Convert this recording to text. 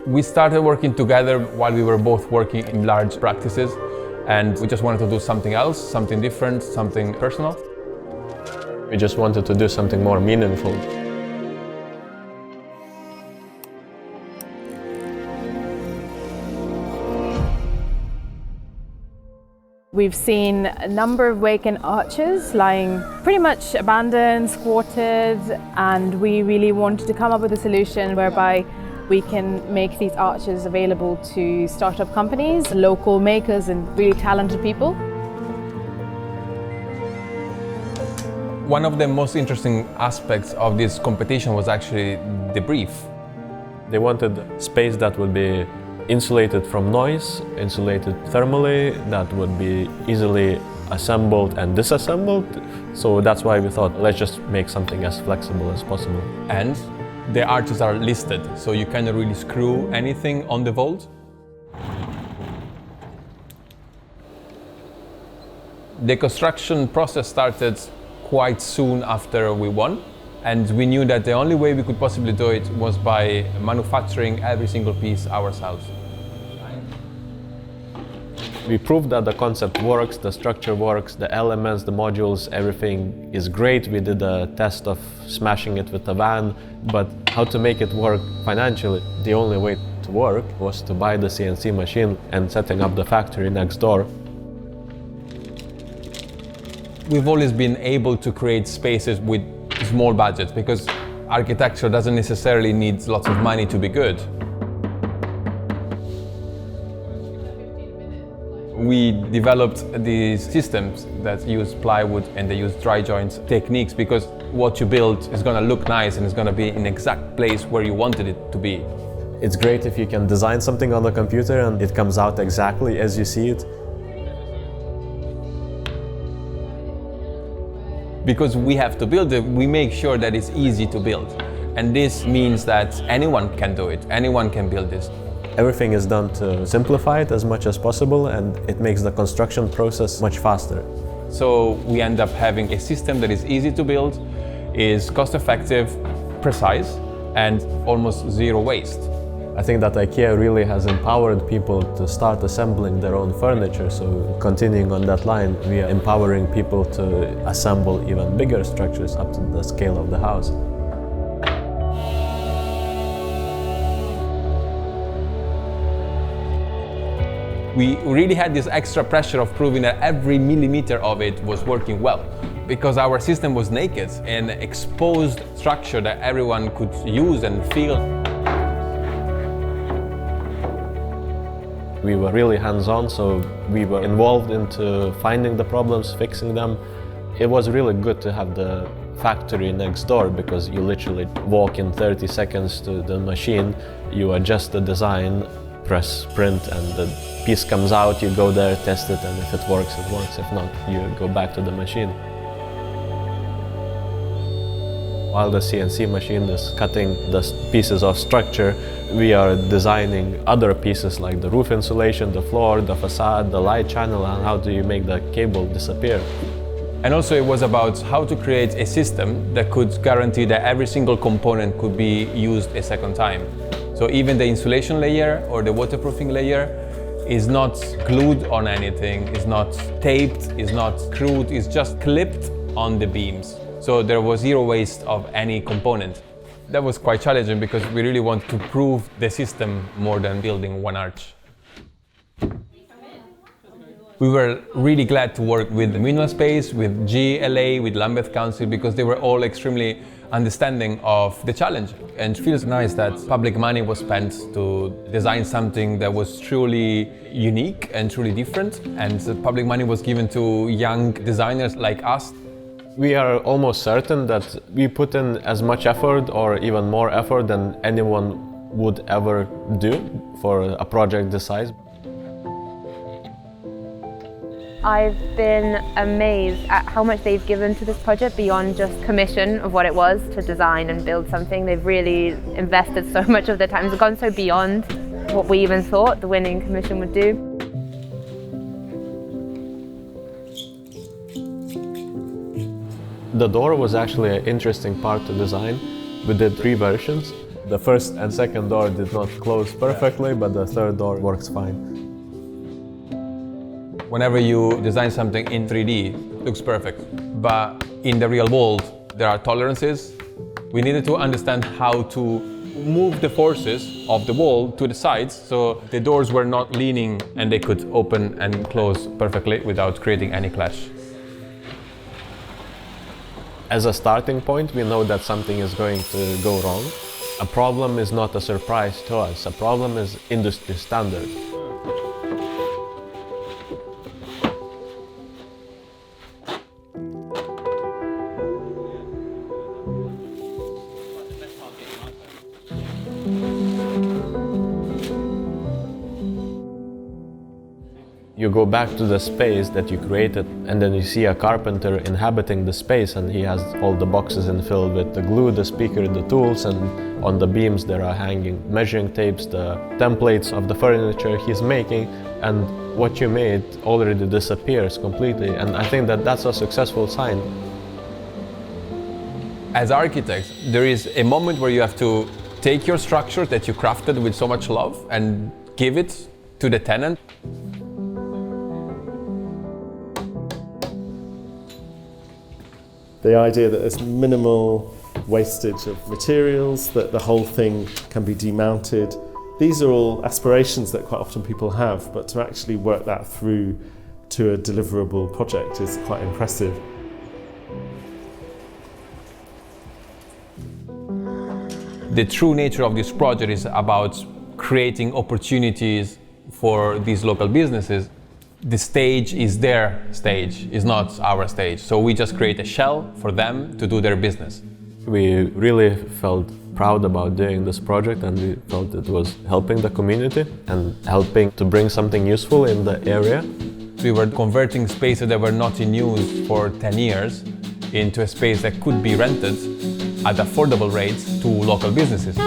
We started working together while we were both working in large practices, and we just wanted to do something else, something different, something personal. We just wanted to do something more meaningful. We've seen a number of vacant arches lying pretty much abandoned, squatted, and we really wanted to come up with a solution whereby we can make these arches available to startup companies, local makers and really talented people. One of the most interesting aspects of this competition was actually the brief. They wanted space that would be insulated from noise, insulated thermally, that would be easily assembled and disassembled. So that's why we thought, let's just make something as flexible as possible. And the arches are listed, so you cannot really screw anything on the vault. The construction process started quite soon after we won, and we knew that the only way we could possibly do it was by manufacturing every single piece ourselves. We proved that the concept works, the structure works, the elements, the modules, everything is great. We did a test of smashing it with a van, but how to make it work financially? The only way to work was to buy the CNC machine and setting up the factory next door. We've always been able to create spaces with small budgets because architecture doesn't necessarily need lots of money to be good. We developed these systems that use plywood and they use dry joint techniques because what you build is going to look nice and it's going to be in the exact place where you wanted it to be. It's great if you can design something on the computer and it comes out exactly as you see it. Because we have to build it, we make sure that it's easy to build. And this means that anyone can do it, anyone can build this. Everything is done to simplify it as much as possible, and it makes the construction process much faster. So we end up having a system that is easy to build, is cost-effective, precise, and almost zero waste. I think that IKEA really has empowered people to start assembling their own furniture, so continuing on that line, we are empowering people to assemble even bigger structures up to the scale of the house. We really had this extra pressure of proving that every millimeter of it was working well, because our system was naked, an exposed structure that everyone could use and feel. We were really hands-on, so we were involved into finding the problems, fixing them. It was really good to have the factory next door because you literally walk in 30 seconds to the machine, you adjust the design, press print, and the piece comes out, you go there, test it, and if it works, it works. If not, you go back to the machine. While the CNC machine is cutting the pieces of structure, we are designing other pieces like the roof insulation, the floor, the facade, the light channel, and how do you make the cable disappear. And also it was about how to create a system that could guarantee that every single component could be used a second time. So even the insulation layer or the waterproofing layer is not glued on anything, is not taped, is not screwed, it's just clipped on the beams. So there was zero waste of any component. That was quite challenging because we really wanted to prove the system more than building one arch. We were really glad to work with the Communal Space, with GLA, with Lambeth Council, because they were all extremely understanding of the challenge. And it feels nice that public money was spent to design something that was truly unique and truly different. And the public money was given to young designers like us. We are almost certain that we put in as much effort or even more effort than anyone would ever do for a project this size. I've been amazed at how much they've given to this project beyond just commission of what it was to design and build something. They've really invested so much of their time. They've gone so beyond what we even thought the winning commission would do. The door was actually an interesting part to design. We did 3 versions. The first and second door did not close perfectly, but the third door works fine. Whenever you design something in 3D, it looks perfect. But in the real world, there are tolerances. We needed to understand how to move the forces of the wall to the sides so the doors were not leaning and they could open and close perfectly without creating any clash. As a starting point, we know that something is going to go wrong. A problem is not a surprise to us. A problem is industry standard. You go back to the space that you created, and then you see a carpenter inhabiting the space, and he has all the boxes filled with the glue, the speaker, the tools, and on the beams there are hanging measuring tapes, the templates of the furniture he's making, and what you made already disappears completely. And I think that that's a successful sign. As architects, there is a moment where you have to take your structure that you crafted with so much love and give it to the tenant. The idea that there's minimal wastage of materials, that the whole thing can be demounted. These are all aspirations that quite often people have, but to actually work that through to a deliverable project is quite impressive. The true nature of this project is about creating opportunities for these local businesses. The stage is their stage, is not our stage. So we just create a shell for them to do their business. We really felt proud about doing this project, and we felt it was helping the community and helping to bring something useful in the area. We were converting spaces that were not in use for 10 years into a space that could be rented at affordable rates to local businesses.